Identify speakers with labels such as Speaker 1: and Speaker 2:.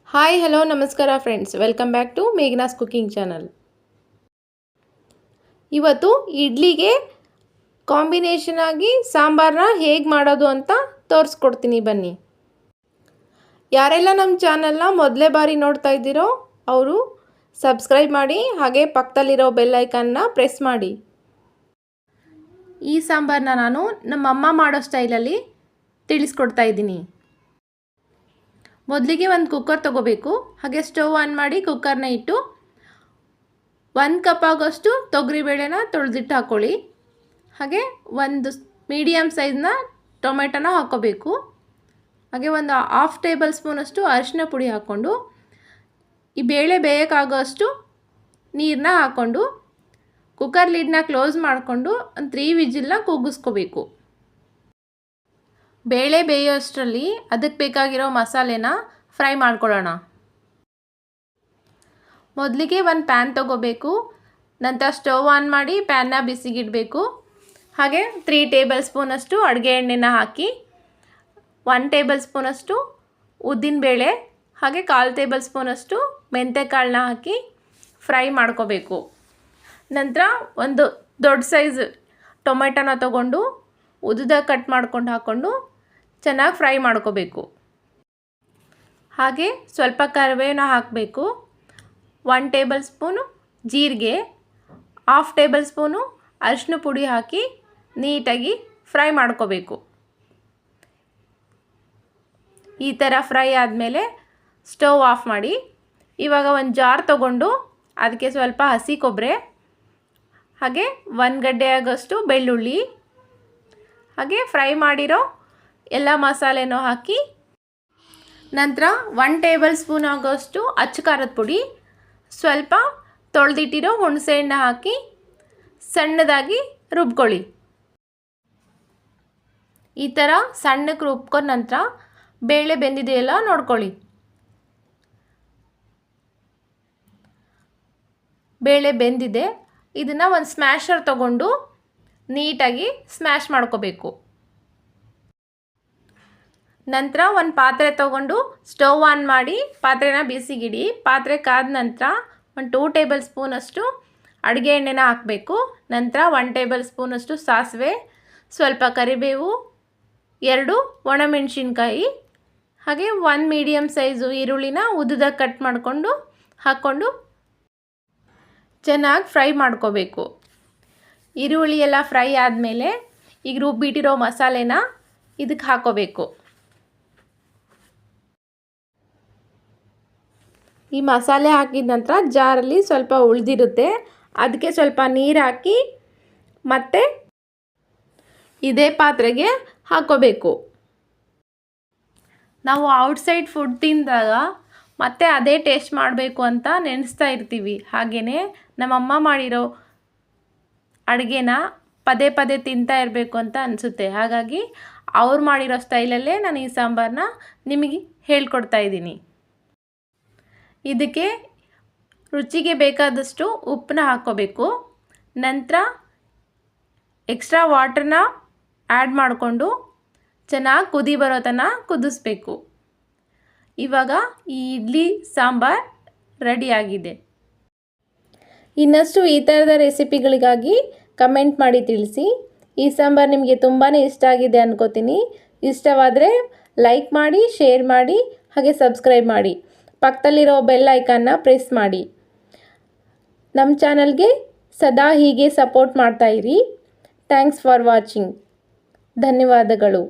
Speaker 1: Hi hello ನಮಸ್ಕಾರ friends, welcome back to Meghana's cooking channel. ಇವತ್ತು ಇಡ್ಲಿಗೆ ಕಾಂಬಿನೇಷನ್ ಆಗಿ ಸಾಂಬಾರನ್ನ ಹೇಗೆ ಮಾಡೋದು ಅಂತ ತೋರಿಸ್ಕೊಡ್ತೀನಿ ಬನ್ನಿ. ಯಾರೆಲ್ಲ ನಮ್ಮ ಚಾನಲ್ನ ಮೊದಲೇ ಬಾರಿ ನೋಡ್ತಾ ಇದ್ದೀರೋ ಅವರು ಸಬ್ಸ್ಕ್ರೈಬ್ ಮಾಡಿ, ಹಾಗೆ ಪಕ್ಕದಲ್ಲಿರೋ ಬೆಲ್ ಐಕನ್ನ ಪ್ರೆಸ್ ಮಾಡಿ. ಈ ಸಾಂಬಾರನ್ನ ನಾನು ನಮ್ಮಮ್ಮ ಮಾಡೋ ಸ್ಟೈಲಲ್ಲಿ ತಿಳಿಸ್ಕೊಡ್ತಾ ಇದ್ದೀನಿ. ಮೊದಲಿಗೆ ಒಂದು ಕುಕ್ಕರ್ ತೊಗೋಬೇಕು. ಹಾಗೆ ಸ್ಟವ್ ಆನ್ ಮಾಡಿ ಕುಕ್ಕರ್ನ ಇಟ್ಟು 1 ಕಪ್ ಆಗೋಷ್ಟು ತೊಗರಿಬೇಳೆನ ತೊಳೆದಿಟ್ಟು ಹಾಕ್ಕೊಳ್ಳಿ. ಹಾಗೆ ಒಂದು ಮೀಡಿಯಮ್ ಸೈಜ್ನ ಟೊಮೆಟೊನ ಹಾಕ್ಕೋಬೇಕು. ಹಾಗೆ ಒಂದು 1/2 ಟೇಬಲ್ ಸ್ಪೂನಷ್ಟು ಅರಿಶಿನ ಪುಡಿ ಹಾಕ್ಕೊಂಡು ಈ ಬೇಳೆ ಬೇಯೋಕ್ಕಾಗೋಷ್ಟು ನೀರನ್ನ ಹಾಕ್ಕೊಂಡು ಕುಕ್ಕರ್ ಲಿಡ್ನ ಕ್ಲೋಸ್ ಮಾಡಿಕೊಂಡು ಒಂದು 3 ವಿಜಿಲ್ನ ಕೂಗಿಸ್ಕೋಬೇಕು. ಬೇಳೆ ಬೇಯೋಷ್ಟರಲ್ಲಿ ಅದಕ್ಕೆ ಬೇಕಾಗಿರೋ ಮಸಾಲೆನ ಫ್ರೈ ಮಾಡ್ಕೊಳ್ಳೋಣ. ಮೊದಲಿಗೆ ಒಂದು ಪ್ಯಾನ್ ತೊಗೋಬೇಕು. ನಂತರ ಸ್ಟವ್ ಆನ್ ಮಾಡಿ ಪ್ಯಾನ್ನ ಬಿಸಿಗಿಡಬೇಕು. ಹಾಗೆ 3 ಟೇಬಲ್ ಸ್ಪೂನಷ್ಟು ಅಡುಗೆ ಎಣ್ಣೆನ ಹಾಕಿ 1 ಟೇಬಲ್ ಸ್ಪೂನಷ್ಟು ಉದ್ದಿನಬೇಳೆ ಹಾಗೆ 1/4 ಟೇಬಲ್ ಸ್ಪೂನಷ್ಟು ಮೆಂತ್ಯಕಾಳನ್ನ ಹಾಕಿ ಫ್ರೈ ಮಾಡ್ಕೋಬೇಕು. ನಂತರ ಒಂದು ದೊಡ್ಡ ಸೈಜ್ ಟೊಮೆಟೊನ ತೊಗೊಂಡು ಉದ್ದುದಾಗಿ ಕಟ್ ಮಾಡ್ಕೊಂಡು ಹಾಕ್ಕೊಂಡು ಚೆನ್ನಾಗಿ ಫ್ರೈ ಮಾಡ್ಕೋಬೇಕು. ಹಾಗೆ ಸ್ವಲ್ಪ ಕರಿಬೇವನ್ನ ಹಾಕಬೇಕು. 1 ಟೇಬಲ್ ಸ್ಪೂನು ಜೀರಿಗೆ, 1/2 ಟೇಬಲ್ ಸ್ಪೂನು ಅರಿಶಿನ ಪುಡಿ ಹಾಕಿ ನೀಟಾಗಿ ಫ್ರೈ ಮಾಡ್ಕೋಬೇಕು. ಈ ಥರ ಫ್ರೈ ಆದಮೇಲೆ ಸ್ಟವ್ ಆಫ್ ಮಾಡಿ. ಇವಾಗ ಒಂದು ಜಾರ್ ತೊಗೊಂಡು ಅದಕ್ಕೆ ಸ್ವಲ್ಪ ಹಸಿ ಕೊಬ್ಬರಿ ಹಾಗೆ 1 ಗಡ್ಡೆ ಆಗೋಷ್ಟು ಬೆಳ್ಳುಳ್ಳಿ ಹಾಗೆ ಫ್ರೈ ಮಾಡಿರೋ ಎಲ್ಲ ಮಸಾಲೆನೂ ಹಾಕಿ ನಂತರ 1 ಟೇಬಲ್ ಸ್ಪೂನ್ ಆಗೋಷ್ಟು ಅಚ್ಚ ಖಾರದ ಪುಡಿ, ಸ್ವಲ್ಪ ತೊಳೆದಿಟ್ಟಿರೋ ಹುಣಸೆಹಣ್ಣು ಹಾಕಿ ಸಣ್ಣದಾಗಿ ರುಬ್ಕೊಳ್ಳಿ. ಈ ಥರ ಸಣ್ಣಕ್ಕೆ ರುಬ್ಕೊಂಡ ನಂತರ ಬೇಳೆ ಬೆಂದಿದೆಯಲ್ಲ ನೋಡ್ಕೊಳ್ಳಿ. ಬೇಳೆ ಬೆಂದಿದೆ. ಇದನ್ನು ಒಂದು ಸ್ಮ್ಯಾಶರ್ ತೊಗೊಂಡು ನೀಟಾಗಿ ಸ್ಮ್ಯಾಶ್ ಮಾಡ್ಕೋಬೇಕು. ನಂತರ ಒಂದು ಪಾತ್ರೆ ತೊಗೊಂಡು ಸ್ಟವ್ ಆನ್ ಮಾಡಿ ಪಾತ್ರೆನ ಬಿಸಿಗಿಡಿ. ಪಾತ್ರೆ ಕಾದ ನಂತರ ಒಂದು 2 ಟೇಬಲ್ ಸ್ಪೂನಷ್ಟು ಅಡುಗೆ ಎಣ್ಣೆನ ಹಾಕಬೇಕು. ನಂತರ 1 ಟೇಬಲ್ ಸ್ಪೂನಷ್ಟು ಸಾಸಿವೆ, ಸ್ವಲ್ಪ ಕರಿಬೇವು, 2 ಒಣಮೆಣಸಿನ್ಕಾಯಿ ಹಾಗೆ 1 ಮೀಡಿಯಮ್ ಸೈಜು ಈರುಳ್ಳಿನ ಉದ್ದುದಾಗಿ ಕಟ್ ಮಾಡಿಕೊಂಡು ಹಾಕ್ಕೊಂಡು ಚೆನ್ನಾಗಿ ಫ್ರೈ ಮಾಡ್ಕೋಬೇಕು. ಈರುಳ್ಳಿ ಎಲ್ಲ ಫ್ರೈ ಆದಮೇಲೆ ಈಗ ರುಬ್ಬಿಟ್ಟಿರೋ ಮಸಾಲೆನ ಇದಕ್ಕೆ ಹಾಕ್ಕೋಬೇಕು. ಈ ಮಸಾಲೆ ಹಾಕಿದ ನಂತರ ಜಾರಲ್ಲಿ ಸ್ವಲ್ಪ ಉಳಿದಿರುತ್ತೆ, ಅದಕ್ಕೆ ಸ್ವಲ್ಪ ನೀರು ಹಾಕಿ ಮತ್ತೆ ಇದೇ ಪಾತ್ರೆಗೆ ಹಾಕ್ಕೋಬೇಕು. ನಾವು ಔಟ್ಸೈಡ್ ಫುಡ್ ತಿಂದಾಗ ಮತ್ತೆ ಅದೇ ಟೇಸ್ಟ್ ಮಾಡಬೇಕು ಅಂತ ನೆನೆಸ್ತಾ ಇರ್ತೀವಿ. ಹಾಗೆಯೇ ನಮ್ಮಮ್ಮ ಮಾಡಿರೋ ಅಡುಗೆನ ಪದೇ ಪದೇ ತಿಂತಾ ಇರಬೇಕು ಅಂತ ಅನಿಸುತ್ತೆ. ಹಾಗಾಗಿ ಅವ್ರು ಮಾಡಿರೋ ಸ್ಟೈಲಲ್ಲೇ ನಾನು ಈ ಸಾಂಬಾರನ್ನ ನಿಮಗೆ ಹೇಳ್ಕೊಡ್ತಾ ಇದ್ದೀನಿ. ಇದಕ್ಕೆ ರುಚಿಗೆ ಬೇಕಾದಷ್ಟು ಉಪ್ಪನ್ನ ಹಾಕ್ಕೋಬೇಕು. ನಂತರ ಎಕ್ಸ್ಟ್ರಾ ವಾಟರ್ನ ಆ್ಯಡ್ ಮಾಡಿಕೊಂಡು ಚೆನ್ನಾಗಿ ಕುದಿ ಬರೋ ತನಕ ಕುದಿಸ್ಬೇಕು. ಇವಾಗ ಈ ಇಡ್ಲಿ ಸಾಂಬಾರ್ ರೆಡಿಯಾಗಿದೆ. ಇನ್ನಷ್ಟು ಈ ಥರದ ರೆಸಿಪಿಗಳಿಗಾಗಿ ಕಮೆಂಟ್ ಮಾಡಿ ತಿಳಿಸಿ. ಈ ಸಾಂಬಾರು ನಿಮಗೆ ತುಂಬಾ ಇಷ್ಟ ಆಗಿದೆ ಅನ್ಕೋತೀನಿ. ಇಷ್ಟವಾದರೆ ಲೈಕ್ ಮಾಡಿ, ಶೇರ್ ಮಾಡಿ, ಹಾಗೆ ಸಬ್ಸ್ಕ್ರೈಬ್ ಮಾಡಿ. ಪಕ್ಕದಲ್ಲಿರೋ ಬೆಲ್ ಐಕನ್ನ ಪ್ರೆಸ್ ಮಾಡಿ. ನಮ್ಮ ಚಾನಲ್ಗೆ ಸದಾ ಹೀಗೆ ಸಪೋರ್ಟ್ ಮಾಡ್ತಾಯಿರಿ. Thanks for watching. ಧನ್ಯವಾದಗಳು.